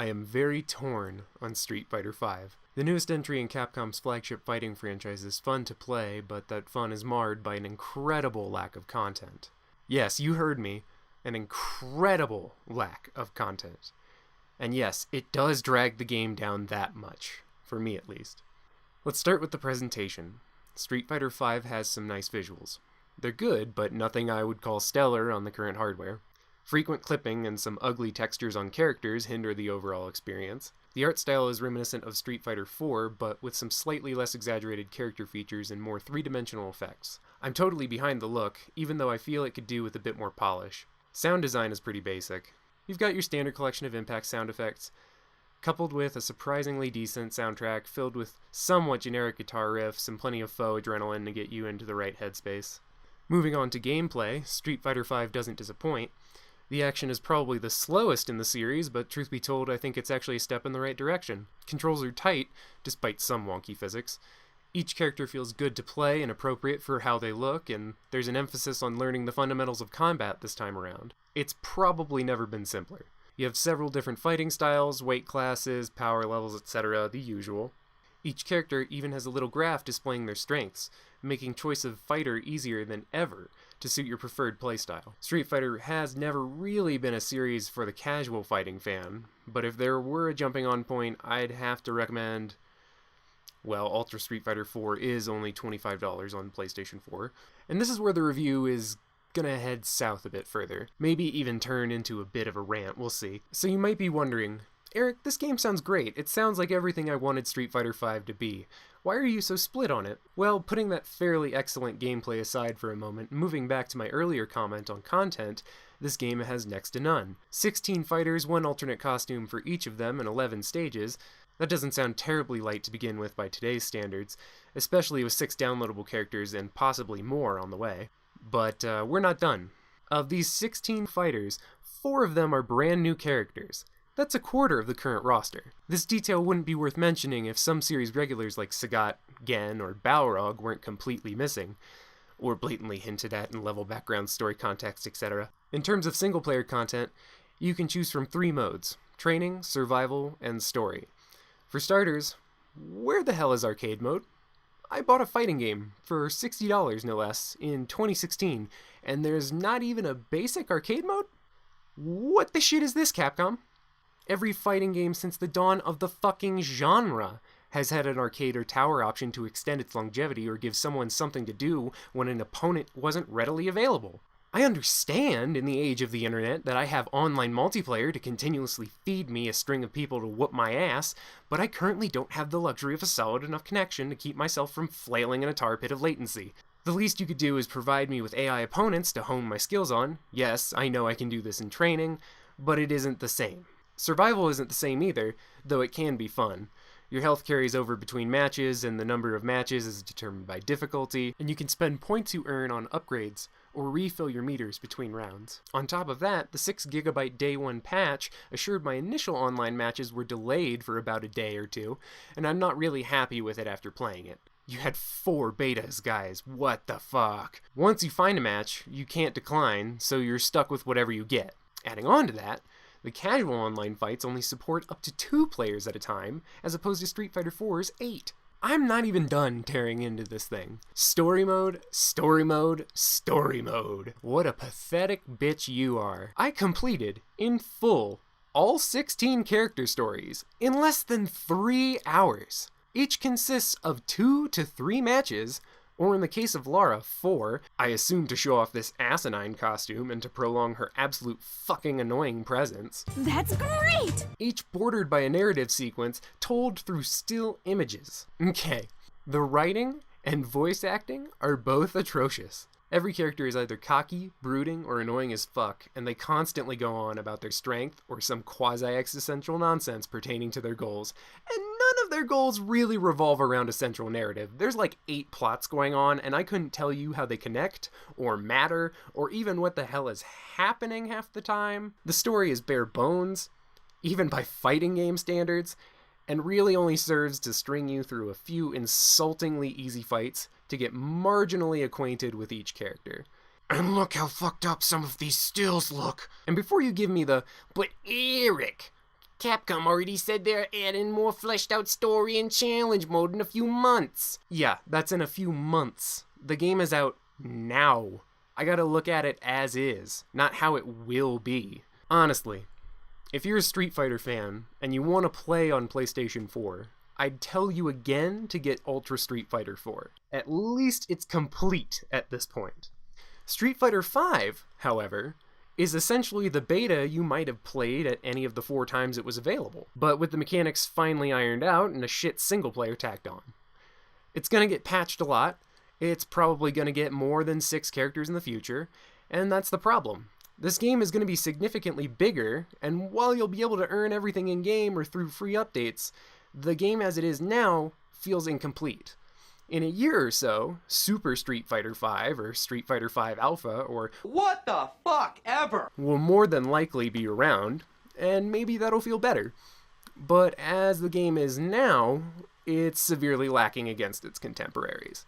I am very torn on Street Fighter V. The newest entry in Capcom's flagship fighting franchise is fun to play, but that fun is marred by an incredible lack of content. Yes, you heard me, an incredible lack of content. And yes, it does drag the game down that much, for me at least. Let's start with the presentation. Street Fighter V has some nice visuals. They're good, but nothing I would call stellar on the current hardware. Frequent clipping and some ugly textures on characters hinder the overall experience. The art style is reminiscent of Street Fighter IV, but with some slightly less exaggerated character features and more three-dimensional effects. I'm totally behind the look, even though I feel it could do with a bit more polish. Sound design is pretty basic. You've got your standard collection of impact sound effects, coupled with a surprisingly decent soundtrack filled with somewhat generic guitar riffs and plenty of faux adrenaline to get you into the right headspace. Moving on to gameplay, Street Fighter V doesn't disappoint. The action is probably the slowest in the series, but truth be told, I think it's actually a step in the right direction. Controls are tight, despite some wonky physics. Each character feels good to play and appropriate for how they look, and there's an emphasis on learning the fundamentals of combat this time around. It's probably never been simpler. You have several different fighting styles, weight classes, power levels, etc., the usual. Each character even has a little graph displaying their strengths, making choice of fighter easier than ever to suit your preferred playstyle. Street Fighter has never really been a series for the casual fighting fan, but if there were a jumping on point, I'd have to recommend... Well, Ultra Street Fighter 4 is only $25 on PlayStation 4, and this is where the review is gonna head south a bit further. Maybe even turn into a bit of a rant, we'll see. So you might be wondering, Eric, this game sounds great. It sounds like everything I wanted Street Fighter V to be. Why are you so split on it? Well, putting that fairly excellent gameplay aside for a moment, moving back to my earlier comment on content, this game has next to none. 16 fighters, 1 alternate costume for each of them, and 11 stages. That doesn't sound terribly light to begin with by today's standards, especially with 6 downloadable characters and possibly more on the way. But we're not done. Of these 16 fighters, 4 of them are brand new characters. That's a quarter of the current roster. This detail wouldn't be worth mentioning if some series regulars like Sagat, Gen, or Balrog weren't completely missing, or blatantly hinted at in level background, story context, etc. In terms of single-player content, you can choose from 3 modes: training, survival, and story. For starters, where the hell is arcade mode? I bought a fighting game for $60 no less in 2016, and there's not even a basic arcade mode? What the shit is this, Capcom? Every fighting game since the dawn of the fucking genre has had an arcade or tower option to extend its longevity or give someone something to do when an opponent wasn't readily available. I understand in the age of the internet that I have online multiplayer to continuously feed me a string of people to whoop my ass, but I currently don't have the luxury of a solid enough connection to keep myself from flailing in a tar pit of latency. The least you could do is provide me with AI opponents to hone my skills on. Yes, I know I can do this in training, but it isn't the same. Survival isn't the same either, though it can be fun. Your health carries over between matches, and the number of matches is determined by difficulty, and you can spend points you earn on upgrades, or refill your meters between rounds. On top of that, the 6GB Day 1 patch assured my initial online matches were delayed for about a day or two, and I'm not really happy with it after playing it. You had 4 betas, guys. What the fuck? Once you find a match, you can't decline, so you're stuck with whatever you get. Adding on to that, the casual online fights only support up to 2 players at a time, as opposed to Street Fighter 4's 8. I'm not even done tearing into this thing. Story mode, story mode, story mode. What a pathetic bitch you are. I completed, in full, all 16 character stories in less than 3 hours. Each consists of 2 to 3 matches, or in the case of Lara, 4, I assume to show off this asinine costume and to prolong her absolute fucking annoying presence. That's great! Each bordered by a narrative sequence told through still images. Okay, the writing and voice acting are both atrocious. Every character is either cocky, brooding, or annoying as fuck, and they constantly go on about their strength or some quasi-existential nonsense pertaining to their goals, and none of their goals really revolve around a central narrative. There's like 8 plots going on, and I couldn't tell you how they connect, or matter, or even what the hell is happening half the time. The story is bare bones, even by fighting game standards, and really only serves to string you through a few insultingly easy fights to get marginally acquainted with each character. And look how fucked up some of these stills look. And before you give me the, but Eric, Capcom already said they're adding more fleshed out story and challenge mode in a few months. Yeah, that's in a few months. The game is out now. I gotta look at it as is, not how it will be. Honestly, if you're a Street Fighter fan and you want to play on PlayStation 4, I'd tell you again to get Ultra Street Fighter 4. At least it's complete at this point. Street Fighter 5, however, is essentially the beta you might have played at any of the 4 times it was available, but with the mechanics finally ironed out and a shit single player tacked on. It's gonna get patched a lot, it's probably gonna get more than 6 characters in the future, and that's the problem. This game is gonna be significantly bigger, and while you'll be able to earn everything in-game or through free updates, the game as it is now feels incomplete. In a year or so, Super Street Fighter V or Street Fighter V Alpha or what the fuck ever will more than likely be around, and maybe that'll feel better. But as the game is now, it's severely lacking against its contemporaries.